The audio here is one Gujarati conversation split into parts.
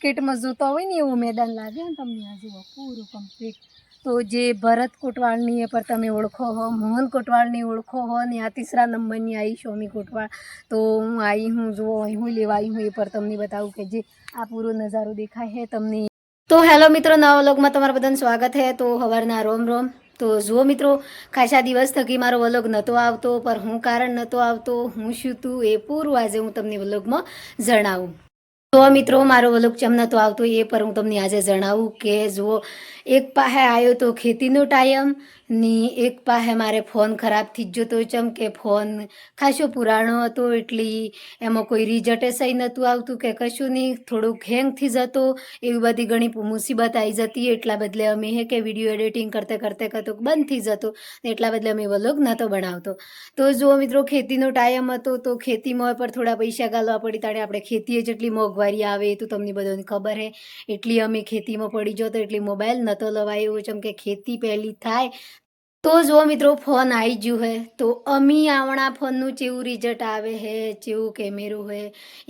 ક્રિકેટમાં જોતા હોય ને એવું મેદાન લાગે ને તમને આ જુઓ પૂરું કમ્પ્લીટ. તો જે ભરત કોટવાળની એ પર તમે ઓળખો હો, મોહન કોટવાળની ઓળખો હો ને આ 3રા નંબરની આવી શોમી કોટવાળ. તો હું આવી હું જુઓ અહીં હું લેવા આવી હું એ પર તમને બતાવું કે જે આ પૂરો નજારો દેખાય છે તમને. તો હેલો મિત્રો, નવા વ્લોગમાં તમારું બધાનું સ્વાગત છે. તો સવારના રોમ રોમ. તો જુઓ મિત્રો, ખાસા દિવસ થકી મારો વ્લોગ નહોતો આવતો, પર હું કારણ નહોતો આવતો, હું શું તું એ પૂરું આજે હું તમને વ્લોગમાં જણાવું. તો મિત્રો, મારો વ્લોગ ચમ નહોતો આવતો એ પર હું તમને આજે જણાવું કે જુઓ, એક પાસે આવ્યો તો ખેતીનો ટાઈમ ની એક પાસે મારે ફોન ખરાબ થઈ જ જતો. ચમ કે ફોન ખાસો પુરાણો હતો એટલે એમાં કોઈ રિઝલ્ટ સહી નહોતું આવતું કે કશું નહીં, થોડુંક હેંગ થઈ જતો, એવી બધી ઘણી મુસીબત આવી જતી. એટલા બદલે અમે હે કે વિડીયો એડિટિંગ કરતે કરતે કતું બંધ થઈ જતો, એટલા બદલે અમે વ્લોગ નહોતો બનાવતો. તો જુઓ મિત્રો, ખેતીનો ટાઈમ હતો તો ખેતીમાં પર થોડા પૈસા ગાલવા પડી. તાણે આપણે ખેતીએ જેટલી મોંઘવારી આવે એ તો તમને બધાને ખબર છે. એટલી અમે ખેતીમાં પડી જતો, એટલી મોબાઈલ નહોતો લવાયો. ચમ કે ખેતી પહેલી થાય તો જો મિત્રો ફોન આવી ગયું હે તો અમી આવણા ફોનનું ચેવું રિઝલ્ટ આવે હે, ચેવું કેમેરું હે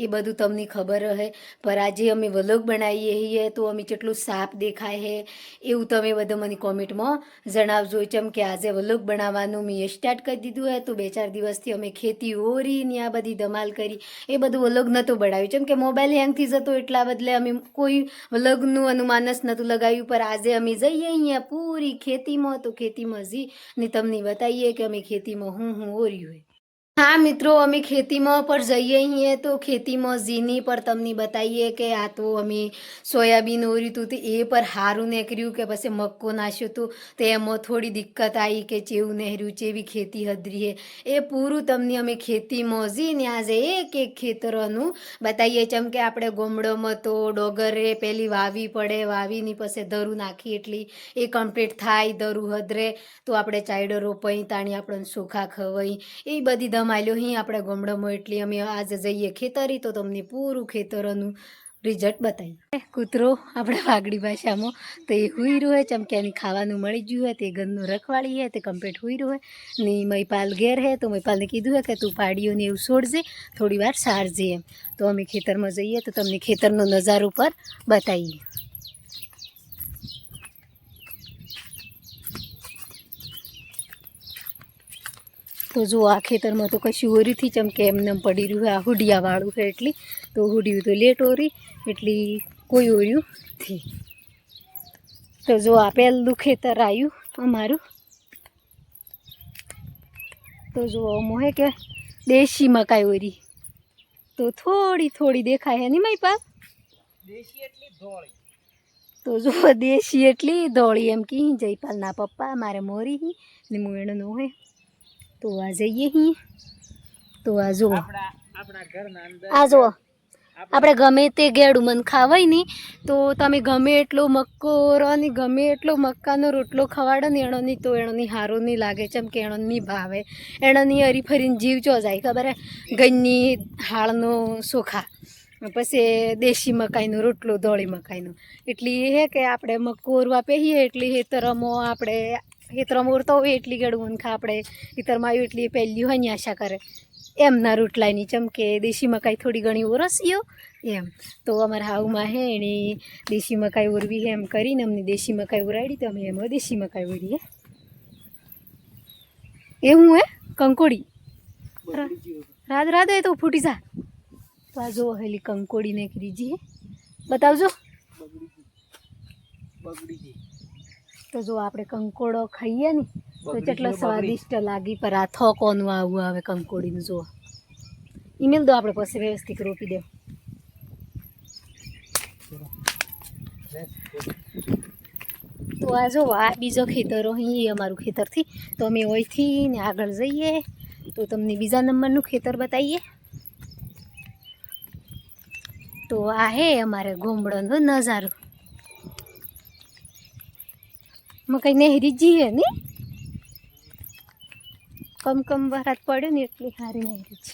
એ બધું તમને ખબર હે. પર આજે અમે વ્લોગ બનાવીએ છીએ તો અમે કેટલું સાફ દેખાય હે એવું તમે બધા મને કોમેન્ટમાં જણાવજો. ચમ કે આજે વ્લોગ બનાવવાનું મેં સ્ટાર્ટ કરી દીધું હે. તો 2-4 દિવસથી અમે ખેતી ઓરીને આ બધી ધમાલ કરી એ બધું વ્લોગ નહોતું બનાવ્યું. ચમ કે મોબાઈલ હેંગ થઈ જતો, એટલા બદલે અમે કોઈ વ્લોગનું અનુમાન જ નહોતું લગાવ્યું. પર આજે અમે જઈએ અહીંયા પૂરી ખેતીમાં, તો ખેતીમાં ને તમને બતાવીએ કે અમે ખેતીમાં હું ઓર્યું હોય. હા મિત્રો, અમે ખેતીમાં પર જઈએ છીએ તો ખેતીમાં ઝીની પર તમને બતાવીએ કે આ તો અમે સોયાબીન ઓર્યું હતું તો એ પર સારું નીકળ્યું કે પછી મક્કો નાખ્યો હતું તો એમાં થોડી દિક્કત આવી કે ચેવું નહેર્યું, ચેવી ખેતી હદરી હે એ પૂરું તમને અમે ખેતીમાં ઝીને આજે એક ખેતરોનું બતાવીએ. ચમ કે આપણે ગોમડોમાં તો ડોગરે પહેલી વાવી પડે, વાવીની પછી ધરું નાખી એટલી એ કમ્પ્લીટ થાય, ધરું હદરે તો આપણે ચાયડો રોપાઈ, તાણી આપણને ચોખા ખવાઈ એ બધી ધમાલ્યો અહીં આપણે ગમડામાં. એટલે અમે આજે જઈએ ખેતરી તો તમને પૂરું ખેતરોનું રિઝલ્ટ બતાવીએ. કૂતરો આપણે વાગડી ભાષામાં તો એ હુઈ રહ્યો હોય. ચમ કે એની ખાવાનું મળી ગયું હોય તે ઘરનું રખવાળી હે તે કમ્પ્લીટ હુઈ રહ્યો હોય ને મહીપાલ ઘેર હે. તો મહીપાલને કીધું હે કે તું પાડીઓને એવું છોડજે, થોડી વાર સારજે એમ. તો અમે ખેતરમાં જઈએ તો તમને ખેતરનો નજારો પર બતાવીએ. તો જો આ ખેતરમાં તો કશું ઓરીથી ચમ કે એમને પડી રહ્યું આ હુડિયાવાળું છે એટલી. તો હુડિયું તો લેટ ઓરી એટલી કોઈ ઓર્યું નથી. તો જો આ પહેલું ખેતર આવ્યું અમારું. તો જો મોહે કે દેશી મકાઈ ઓરી તો થોડી થોડી દેખાય હે ની મારી પાસ. તો જો દેશી એટલી ધોળી એમ કી જયપાલના પપ્પા મારે મોરી હી ને હું એનો નો હે. તો આ જઈએ અહીં. તો આ જુઓ, આ જુઓ આપણે ગમે તે ગેડું મન ખાવાય નહીં તો તમે ગમે એટલો મક્કો રો ને ગમે એટલો મક્કાનો રોટલો ખવાડો ને એણોની તો એણોની હારો નહીં લાગે. ચમ કે એણો નહીં ભાવે, એણોની હરીફરીને જીવ ચો જાય ખબર હે. ગઈની હાળનો ચોખા પછી દેશી મકાઈનો રોટલો, ધોળી મકાઈનો. એટલી એ હે કે આપણે મક્કો ઓરવા પહેરીએ એટલી હેતરમાં આપણે હેતરમાં ઓરતા હોય એટલી ગેડું મન ખા આપણે હેતરમાં આવ્યું એટલી પહેલી હોય ને આશા કરે એમના રોટલાની. ચમ કે દેશી મકાઈ થોડી ઘણી ઓરસીઓ એમ. તો અમારા હાઉમાં હે એને દેશી મકાઈ ઓરવી હે એમ કરીને અમને દેશી મકાઈ ઓરાડી તો અમે એમાં દેશી મકાઈ ઓરીએ. એવું હે કંકોડી રાત રાત એ તો ફૂટી જા. તો આ જો હેલી કંકોડી ને રીજી હે બતાવજો. તો જો આપણે કંકોડો ખાઈએ ને તો કેટલો સ્વાદિષ્ટ લાગી. પર આ થોકોનું આવું આવે કંકોડીનું. જો ઈમેલ દો આપણે પછી વ્યવસ્થિત રોપી દે. તો આ જો આ બીજો ખેતરો અહીં અમારું ખેતરથી તો અમે અહીંથી ને આગળ જઈએ તો તમને બીજા નંબરનું ખેતર બતાવીએ. તો આ હે અમારે ગોમડોનો નજારો. મકાઈ નહેરી જી હે ને કમ વરાત પડ્યો ને એટલી સારી નહેરી છે.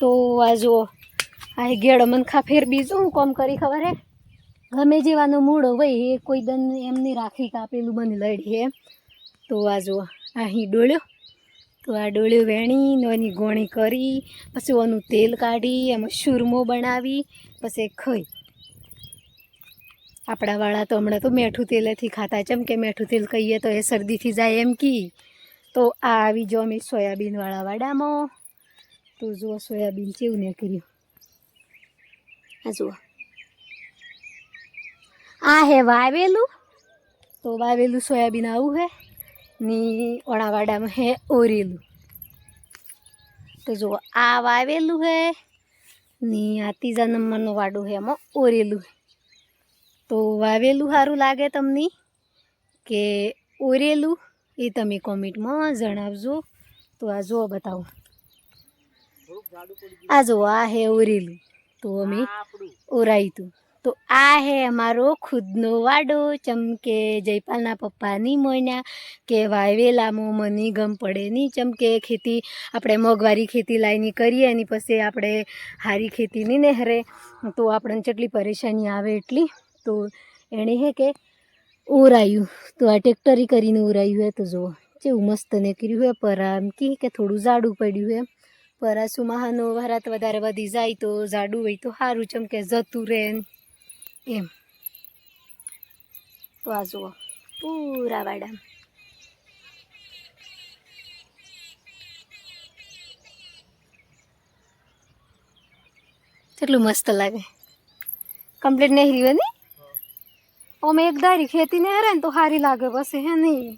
તો આ જો આ ગેડો મનખા ફેર બીજું હું કોમ કરી ખબર હે, ગમે જેવાનો મૂળો હોય એ કોઈ દન એમની રાખી કાપેલું બને લડી એમ. તો આ જો અહીં ડોળ્યો તો આ ડોળ્યું વેણી એની ગોણી કરી પછી ઓનું તેલ કાઢી એમાં શૂરમો બનાવી પછી ખાઈ. આપણા વાળા તો હમણાં તો મીઠું તેલેથી ખાતા, ચમ કે મીઠું તેલ કહીએ તો એ શરદીથી જાય એમ કી. તો આ આવી જો અમે સોયાબીનવાળા વાડામાં. તો જુઓ સોયાબીન કેવું નીકળ્યું. આ જુઓ આ હે વાવેલું. તો વાવેલું સોયાબીન આવું હે ની ઓણા વાડામાં હે ઓરેલું. તો જુઓ આ વાવેલું હે ની આ ત્રીજા નંબરનો વાડો હે એમાં ઓરેલું હે. તો વાવેલું સારું લાગે તમને કે ઓરેલું એ તમે કોમેન્ટમાં જણાવજો. તો આ જુઓ બતાવું, આ જુઓ આ હે ઓરેલું. તો અમે ઓરાયું હતું. તો આ હે અમારો ખુદનો વાડો, ચમકે જયપાલના પપ્પાની મોયના કે વાવેલામાં મને ગમ પડે નહીં. ચમકે ખેતી આપણે મોંઘવારી ખેતી લાવીને કરીએ એની પછી આપણે સારી ખેતી નહીં નહેરે તો આપણને કેટલી પરેશાની આવે એટલી. તો એણે હે કે ઓરાયું. તો આ ટ્રેક્ટરી કરીને ઓરાયું હે. તો જુઓ કેવું મસ્ત નીકળ્યું હે. પર આમ કે થોડું જાડું પડ્યું હે. પર આ સુમાહાનો વરાત વધારે વધી જાય તો જાડું હોય તો સારું, ચમકે જતું રહે એમ. તો આ જુઓ પૂરા વાડામાં કેટલું મસ્ત લાગે. કમ્પ્લીટ નહીં રહ્યું ને અમે એક ધારી ખેતી ને હરે ને તો સારી લાગે. પછી હે નહીં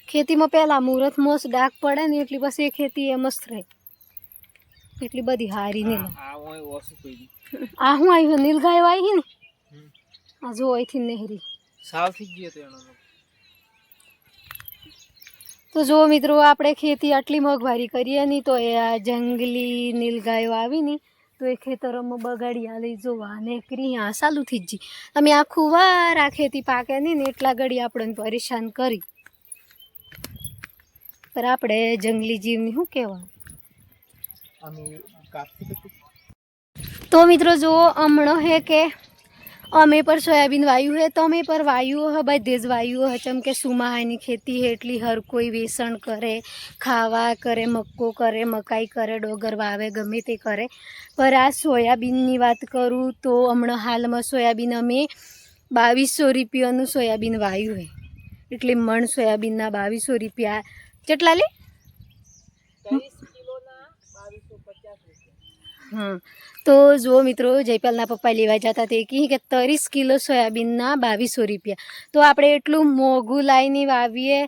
ખેતીમાં પહેલાં મુહૂર્ત મસ્ત ડાક પડે ને એટલી પછી એ ખેતી એ મસ્ત રહે, એટલી બધી સારી નહીં. આ શું આવ્યું નીલગાયો આવી ને. આ જો અહીંથી નહેરી તો જો મિત્રો આપણે ખેતી આટલી મોંઘવારી કરીએ નહીં તો એ આ જંગલી નીલગાયો આવી ને તો એ ખેતરોમાં બગાડી આલી. જોવા નેકરી આ ચાલુથી જ જી તમે આખું વાર આ ખેતી પાકે નહીં ને એટલા ઘડી આપણને પરેશાન કરી. પર આપણે જંગલી જીવની શું કહેવાનું. તો મિત્રો જુઓ હમણાં હે કે અમે પર સોયાબીન વાયુ હે. તો અમે પર વાયુ હ બધે જ વાયુ હ. ચમ કે સુમાહાની ખેતી હે એટલી હર કોઈ વેસણ કરે, ખાવા કરે, મક્કો કરે, મકાઈ કરે, ડોગર વાવે, ગમે તે કરે. પર આ સોયાબીનની વાત કરું તો હમણાં હાલમાં સોયાબીન અમે 2200 રૂપિયાનું સોયાબીન વાયુ હે. એટલે મણ સોયાબીનના 2200 રૂપિયા. કેટલા લે? 2250. હા તો જુઓ મિત્રો જયપાલના પપ્પા લેવા જતા તે કહે કે 30 કિલો સોયાબીનના 2200 રૂપિયા. તો આપણે એટલું મોંઘું લાવીને વાવીએ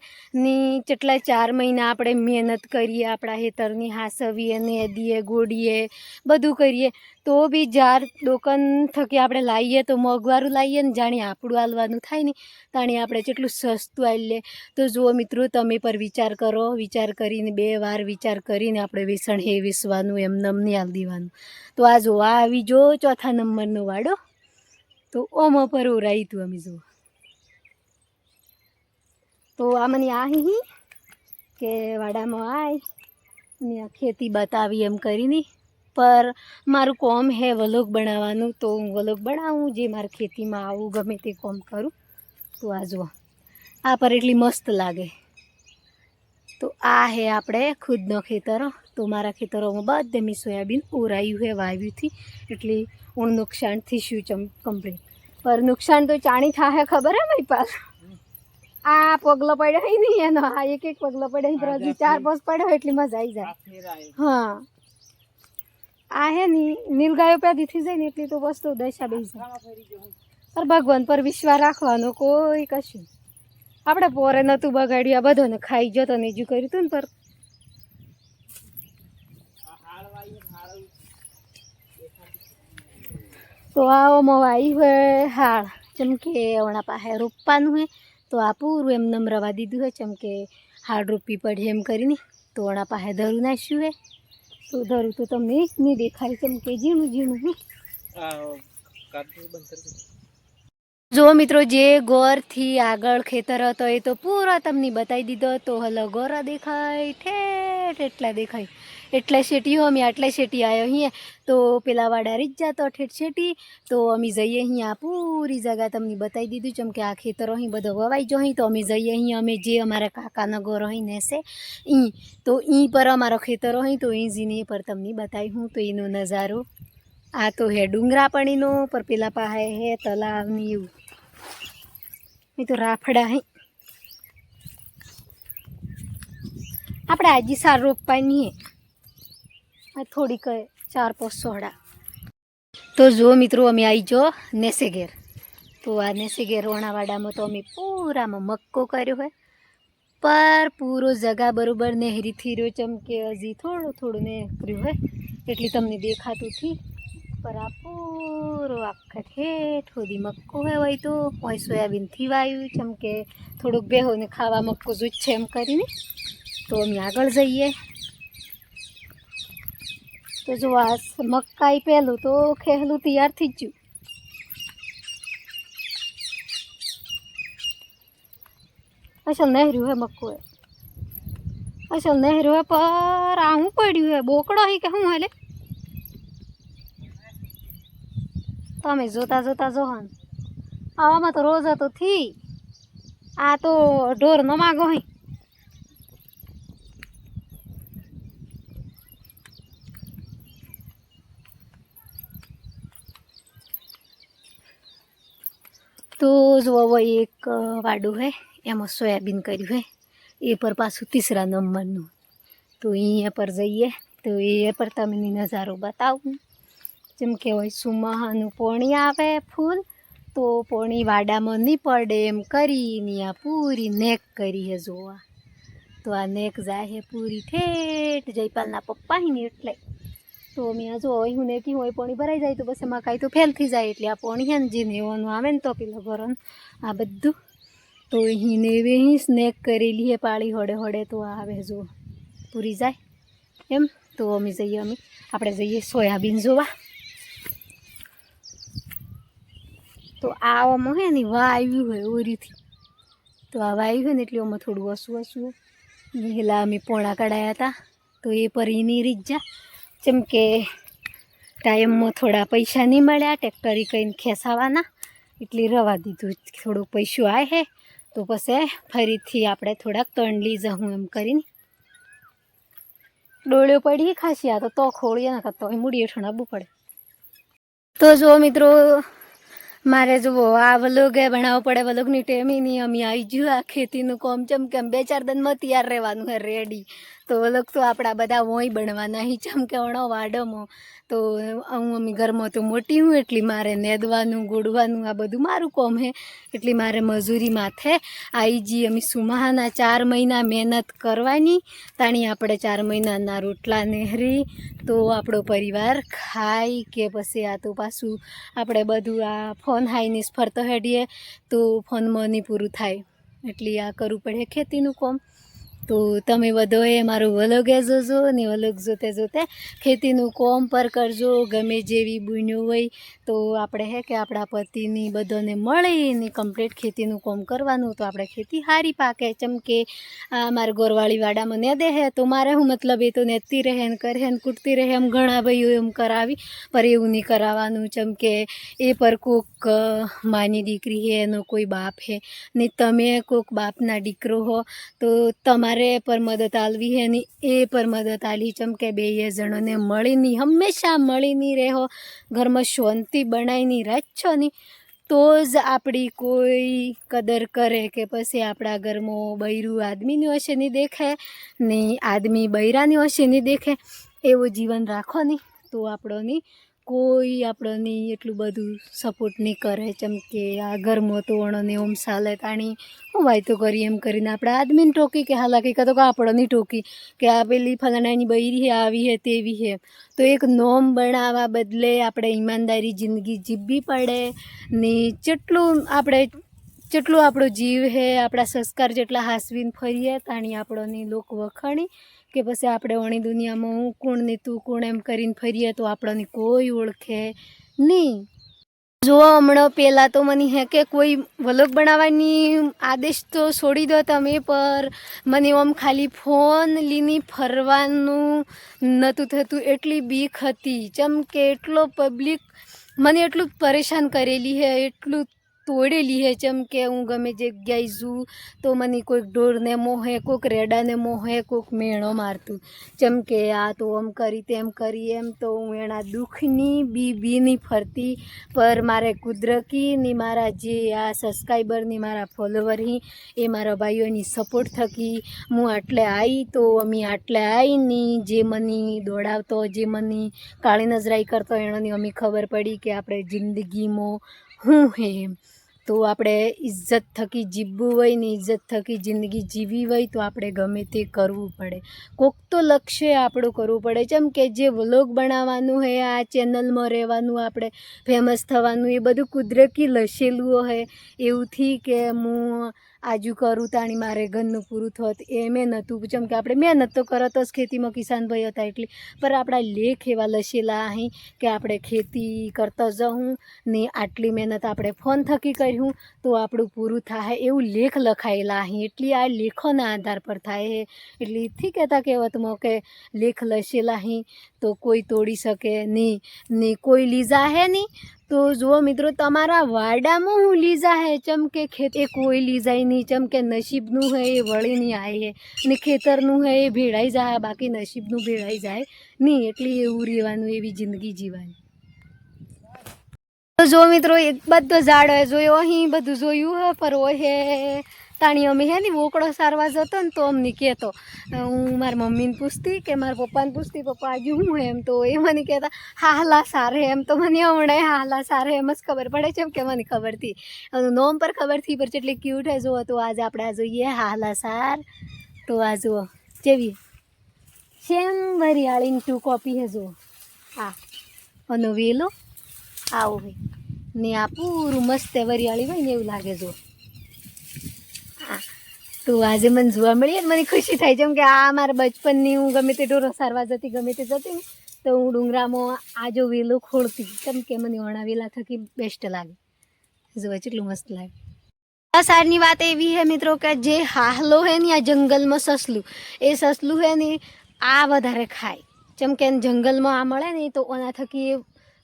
ની કેટલા 4 મહિના આપણે મહેનત કરીએ, આપણા ખેતરની હાસવીએ નેદીએ ગોડીએ બધું કરીએ તો બી જાર દુકાન થકી આપણે લાવીએ તો મોંઘવારું લાવીએ ને જાણે આપણું હાલવાનું થાય ને તાણે આપણે જેટલું સસ્તું આવી લે. તો જુઓ મિત્રો તમે પર વિચાર કરો, વિચાર કરીને 2 વાર વિચાર કરીને આપણે વેસણ હે વેસવાનું એમ નમ નહીં હાલ દેવાનું. તો આ જો આ આવી જો 4થા નંબરનો વાડો. તો ઓમાં પર ઓરાયું હતું અમે જુઓ. તો આ મને આ હી કે વાડામાં આય ને આ ખેતી બતાવી એમ કરીને. પર મારું કોમ હે વ્લોગ બનાવવાનું તો હું વ્લોગ બનાવું, જે મારી ખેતીમાં આવું ગમે તે કોમ કરું. તો આ જુઓ આ પર એટલી મસ્ત લાગે. તો આ હે આપણે ખુદનો ખેતરો. તો મારા ખેતરોમાં બધે મેં સોયાબીન ઓરાયું હે વાવ્યુંથી. એટલે હું નુકસાનથી શું કમ્પ્લીટ. પર નુકસાન તો ચાણી થાય ખબર હે ભાઈ પાસ. આ પગલો પડ્યો હોય નહીં એનો, આ એક પગલો પડ્યો પર હજી 4-5 પડ્યો એટલી મજા આવી જાય. હા આ હે ની નીલગાયો પેદી થઈ જાય ને એટલી તો વસ્તુ દશા બેસી જાય. પર ભગવાન પર વિશ્વાસ રાખવાનો, કોઈ કશું આપણે પોરે નહોતું બગાડ્યું, આ બધાને ખાઈ જતો ને હજુ કર્યું હતું ને. પર તો આવામાં વાઈ હોય હાળ, ચમકે હમણાં પાસે રોપવાનું હોય તો આ પૂરું એમ નમ રવા દીધું હોય. ચમકે હાડ રોપી પડે એમ કરીને. તો હમણાં પાસે ધરું નાખ્યું હોય. તો ધરું તો તમને નહીં દેખાય, ચમકે ઝીણું ઝીણું હોય. જો મિત્રો જે ગોરથી આગળ ખેતર હતો એ તો પૂરો તમને બતાવી દીધો. તો હલો ગોરા દેખાય ઠેઠ એટલા દેખાય. એટલે શેટી અમે આટલે શેટી આવ્યો અહીંયા તો પેલા વાડા રીત જાતો ઠેઠ શેટી તો અમે જઈએ અહીંયા પૂરી જગા તમને બતાવી દીધું જેમ કે આ ખેતરો અહીં બધો વવાઈ જો અહીં તો અમે જઈએ અહીંયા અમે જે અમારા કાકાનો ઘર અહીં નેસે ઈ તો ઈ પર અમારો ખેતરો અહીં તો ઈ જીને પર તમને બતાવી હું તો એનો નજારો આ તો હે ડુંગરા પણીનો પર પેલા પાસે હે તલાવની એવું એ તો રાફડા હે આપણે આજી સાર રોપવાની હે થોડીક 4-5 સોડા તો જો મિત્રો અમે આવી જો નેસે ઘેર તો આ નેસે ઘેર રોણાવાડામાં તો અમે પૂરામાં મક્કો કર્યો હોય પર પૂરો જગા બરોબર નહેરીથી રહ્યો ચમકે હજી થોડું નેહર્યું હોય એટલી તમને દેખાતું થી પર આ પૂરો આખા ઠેઠ સુધી મક્કો હોય તો હોય સોયાબીનથી વાવ્યું ચમકે થોડુંક બેહોને ખાવા મક્કો જ છે એમ કરીને તો અમે આગળ જઈએ તો જો આ મકાઈ પહેલું તો ખેલું તૈયાર થઈ જ ગયું અસલ નહેર્યું હે મક્કો હે અસલ નહેર્યું હે પર આ હું પડ્યું હે બોકડો હે કે શું હાલે તમે જોતા જોહન આવામાં તો રોજ તો થી આ તો ઢોર ન માગો હે તો જો એક વાડું હે એમાં સોયાબીન કર્યું હે એ પર પાછું 3રા નંબરનું તો અહીંયા પર જઈએ તો એ પર તમને નજારો બતાવું જેમ કે હોય સુમાહાનું પોણી આવે ફૂલ તો પોણી વાડામાં નહીં પડે એમ કરીને આ પૂરી નેક કરી હે જોવા તો આ નેક જાય હે પૂરી ઠેઠ જયપાલના પપ્પા હી ને એટલે તો અમે આ જો હું નેકી હોય પોણી ભરાઈ જાય તો પછી મકાઈ તો ફેલ થઈ જાય એટલે આ પોણી હે ને જે નેવાનું આવે ને તો પેલો ભરણ આ બધું તો અહીંને એવી સ્નેક કરેલી હે પાળી હોડે તો આવે જો પૂરી જાય એમ તો આપણે જઈએ સોયાબીન જોવા તો આવામાં હે ને વાવ્યું હોય ઓરીથી તો આ વાવ્યું હોય ને એટલે આમાં થોડું હસવું પહેલાં અમે પોણા કઢાયા હતા તો એ પર એની રીત જા જેમ કે ટાઈમમાં થોડા પૈસા નહીં મળ્યા ટ્રેક્ટરી કહીને ખેંચાવાના એટલે રવા દીધું થોડું પૈસું આવે હે તો પછી ફરીથી આપણે થોડાક તણ લઈ જાઉં એમ કરીને ડોળ્યો પડી ખાસી આ તો ખોળીએ ના કરતો મૂડીએ ઠણાવવું પડે તો જો મિત્રો મારે જુઓ આ વલોગ ભણાવવું પડે વલોગની ટેમી નહીં અમે આવી ગયું આ ખેતીનું કોમ ચમકે 2-4 દિનમાં તૈયાર રહેવાનું હે રેડી તો વલોગ તો આપણા બધા વોય બનવાના અહીં ચમકે વણો વાડોમાં તો હું અમે ઘરમાં તો મોટી હું એટલી મારે નેદવાનું ગોડવાનું આ બધું મારું કોમ હે એટલી મારે મજૂરી માથે આવી જી અમે સુમાહાના 4 મહિના મહેનત કરવાની તાણી આપણે 4 મહિનાના રોટલા નેહરી તો આપણો પરિવાર ખાય કે પછી આ તો પાછું આપણે બધું આ ફોન હાઈનીસ ફરતો હેડીએ તો ફોનમાં નહીં પૂરું થાય એટલે આ કરવું પડે ખેતીનું કોમ તો તમે બધોએ મારું વલોગે જોજો ને વલોગ જોતે ખેતીનું કોમ પર કરજો ગમે જેવી બુન્યો હોય તો આપણે હે કે આપણા પતિની બધાને મળીને કમ્પ્લીટ ખેતીનું કોમ કરવાનું તો આપણે ખેતી સારી પાકે ચમકે મારા ગોરવાળી વાડામાં ને દે હે તો મારે હું મતલબ એ તો નેતી રહે ને કરે ને કૂટતી રહે એમ ઘણા ભાઈઓ એમ કરાવી પર એવું નહીં કરાવવાનું ચમકે એ પર કોક માની દીકરી હે એનો કોઈ બાપ હે ને તમે કોક બાપના દીકરો હો તો તમારે પર મદદ આલવી હે ને એ પર મદદ આલી ચમકે 2 જણોને મળીને હંમેશા મળીને રહો ઘરમાં શાંતિ બનાવીને રાખશો ને તો જ આપણી કોઈ કદર કરે કે પછી આપણા ઘરમાં બૈરું આદમીની હશે નહીં દેખે ને આદમી બૈરાની હશે નહીં દેખે એવું જીવન રાખો ને તો આપણોની કોઈ આપણને એટલું બધું સપોર્ટ નહીં કરે ચમકે આ ઘરમાં તો વણોને ઓમ ચાલે તાણી હું વાયતો કરી એમ કરીને આપણે આદમીને ટોકી કે હાલાકી કાં તો આપણને ટોકી કે આ પેલી ફલાણાની બૈરી હે આવી હે તેવી હે તો એક નોમ બનાવવા બદલે આપણે ઈમાનદારી જિંદગી જીવવી પડે ને જેટલું આપણો જીવ હે આપણા સંસ્કાર જેટલા હાસવીને ફરીએ તાણી આપણને લોક વખાણી કે પછી આપણે ઓણી દુનિયામાં હું કોણ ને તું કોણ એમ કરીને ફરીએ તો આપણને કોઈ ઓળખે નહીં જો હમણાં પહેલાં તો મને હે કે કોઈ વ્લોગ બનાવવાની આદેશ તો છોડી દો તમે, પર મને આમ ખાલી ફોન લઈને ફરવાનું નહોતું થતું, એટલી બીક હતી. ચમ કે એટલો પબ્લિક મને એટલું પરેશાન કરેલી હે, એટલું તોડેલી હે. ચમ કે હું ગમે જગ્યાએ જઉં તો મને કોઈક ઢોરને મોહે, કોઈક રેડાને મોહે, કોઈક મેણો મારતું. ચમ કે આ તો આમ કરી તેમ કરી, એમ તો હું એના દુઃખની બીની ફરતી. પર મારે કુદરતી ની મારા જે આ સબસ્ક્રાઈબરની મારા ફોલોવર હી એ મારા ભાઈઓની સપોર્ટ થકી હું આટલે આવી. તો અમે આટલે આવીને જે મને દોડાવતો, જે મને કાળી નજરાઈ કરતો, એની અમે ખબર પડી કે આપણે જિંદગીમાં શું હે એમ. તો આપણે ઇજ્જત થકી જીવવું હોય ને ઇજ્જત થકી જિંદગી જીવી હોય તો આપણે ગમે તે કરવું પડે. કોક તો લક્ષ્ય આપણું કરવું પડે. જેમ કે જે વ્લોગ બનાવવાનું હોય, આ ચેનલમાં રહેવાનું, આપણે ફેમસ થવાનું, એ બધું કુદરતી લસેલું હોય. એવુંથી કે હું આજુ કરું તાણી મારે ઘરનું પૂરું થોત એમ નહોતું. જેમ કે આપણે મહેનત તો કરત જ, ખેતીમાં કિસાનભાઈ હતા એટલે. પર આપણા લેખ એવા લસેલા અહીં કે આપણે ખેતી કરતા જવું ને આટલી મહેનત આપણે ફોન થકી કર્યું તો આપણું પૂરું થાય એવું લેખ લખાયેલા અહીં. એટલી આ લેખોના આધાર પર થાય. એટલે એથી કહેતા કહેવતમાં કે લેખ લસેલા અહીં તો કોઈ તોડી શકે નહીં ને કોઈ લીઝા હે નહીં. તો જુઓ મિત્રો, તમારા વાડામાં હું લીઝા હે. ચમ કે ખેતે કોઈ લીઝાય નહીં. ચમ કે નસીબનું હે એ વળી નહીં આવે હે ને ખેતરનું હે એ ભેળાઈ જાય, બાકી નસીબનું ભેળાઈ જાય નહીં. એટલે એવું રહેવાનું, એવી જિંદગી જીવવાની. તો જો મિત્રો, એક બધો ઝાડ હોય જોયો, અહીં બધું જોયું હે. પર ઓહે તાણી અમે હે ને વોકળો સારવા જતો ને તો અમને કહેતો, હું મારી મમ્મીને પૂછતી કે મારા પપ્પાને પૂછતી, પપ્પા આજુ હું એમ. તો એ મને કહેતા હાહલા સારે એમ. તો મને હમણાં હાહલા સારે એમ જ ખબર પડે છે, એમ કે મને ખબર હતી નોમ પર ખબર થી પર જેટલી ક્યુટ હે. જુઓ તો આજે આપણે આ જોઈએ હાહલા સાર. તો આ જુઓ જેવી સેમ વરિયાળીની 2 કોપી હે. જુઓ આ અને વેલો આવું હોય ને આ પૂરું મસ્ત વરિયાળી હોય ને એવું લાગે. જુઓ તો આજે મને જોવા મળી ને મને ખુશી થાય. જેમ કે આ મારા બચપનની હું ગમે તે ઢોરો સારવા જતી, ગમે તે જતી ને તો હું ડુંગરામાં આ જો વેલો ખોળતી. કેમ કે મને વણા વેલા થકી બેસ્ટ લાગે. જોવા કેટલું મસ્ત લાગે. આ સારની વાત એવી હે મિત્રો કે જે હાહલો હે ને આ જંગલમાં સસલું, એ સસલું હે ને આ વધારે ખાય. જેમ કે જંગલમાં આ મળે ને તો એના થકી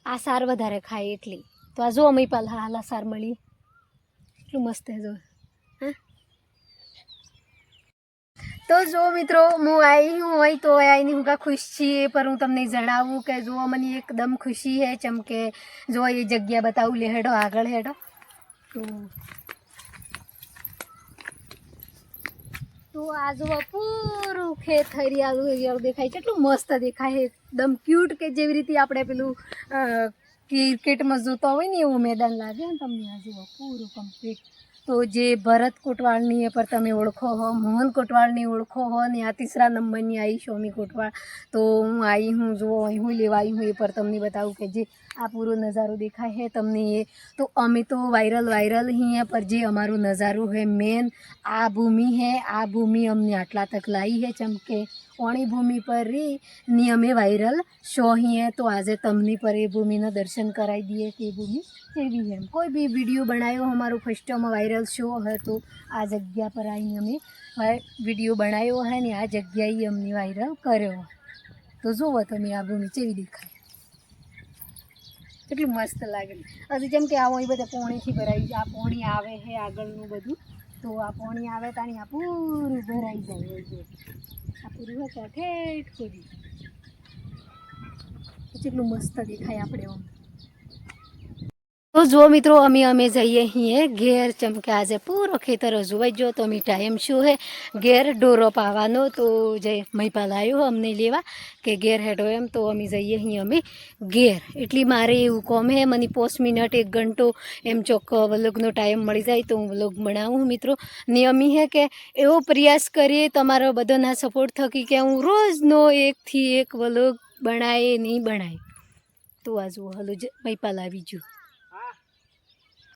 આ સાર વધારે ખાય. એટલી તો આ જો અમે પાલ હાહલા સાર મળી, એટલું મસ્ત હે. જો હા તો જો મિત્રો, હું આવી હોય તો આવીને હું કા ખુશ છીએ. પર હું તમને જણાવું કે જો મને એકદમ ખુશી હે. ચમ કે જો એ જગ્યા બતાવું, લે હેડો આગળ હેડો. તો આ જો પૂરું ખેત હરિયાળું હરિયાળું દેખાય છે. એટલું મસ્ત દેખાય, એકદમ ક્યુટ. કે જેવી રીતે આપણે પેલું ક્રિકેટમાં જોતા હોય ને એવું મેદાન લાગે ને તમને. આ જુઓ પૂરું કમ્પ્લીટ. તો જે ભરત કોટવાળની એ પર તમે ઓળખો હો, મોહન કોટવાળની ઓળખો હો ને આ 3રા નંબરની આવી શોમી કોટવાળ. તો હું આવી હું જુઓ અહીં હું લેવા આવી હું એ પર તમને બતાવું કે જે આ પૂરો નજારો દેખાય છે તમને એ. તો અમે તો વાયરલ હી પર જે અમારું નજારો है મેન આ ભૂમિ है. આ ભૂમિ અમને આટલા તક લાવી है. ચમ કે ઓણી ભૂમિ પર રી ની અમે વાયરલ શો ही है. તો આજે તમને પર એ ભૂમિના દર્શન કરાવી દઈએ કે એ ભૂમિ કેવી है. કોઈ બી વિડીયો બનાવ્યો અમારો ફર્સ્ટમાં વાયરલ શો है તો આ જગ્યા પર આવીને અમે વિડીયો બનાવ્યો है ને આ જગ્યાએ અમને વાયરલ કર્યો. તો જુઓ તમે આ ભૂમિ કેવી દેખાય, કેટલું મસ્ત લાગે. હજી જેમ કે આવો એ બધા પોણીથી ભરાઈ જાય. આ પોણી આવે છે આગળનું બધું, તો આ પોણી આવે તાણી આ પૂરું ભરાઈ જાય. જો આ પૂરું હતા ઠેઠ સુધી, કેટલું મસ્ત દેખાય આપણે આમ. તો જો મિત્રો, અમે જઈએ અહીં ઘેર. ચમ કે આજે પૂરો ખેતર જોવાઈ ગયો. તો અમે ટાઈમ શું હે ઘેર ઢોરો પાવાનો. તો જે મહીપાલ આવ્યો અમને લેવા કે ઘેર હેઠો એમ. તો અમે જઈએ અહીં અમે ઘેર. એટલી મારે એવું કોમ હે, મને 5 મિનિટ 1 ઘંટો એમ ચોખ્ખો વ્લોગનો ટાઈમ મળી જાય તો હું વ્લોગ બનાવું મિત્રો. ને અમે હે કે એવો પ્રયાસ કરીએ તમારો બધાના સપોર્ટ થકી કે હું રોજનો 1 થી 1 વ્લોગ બનાવે નહીં બનાવે. તો આ જુઓ હલો જ મહીપાલ આવી ગયું.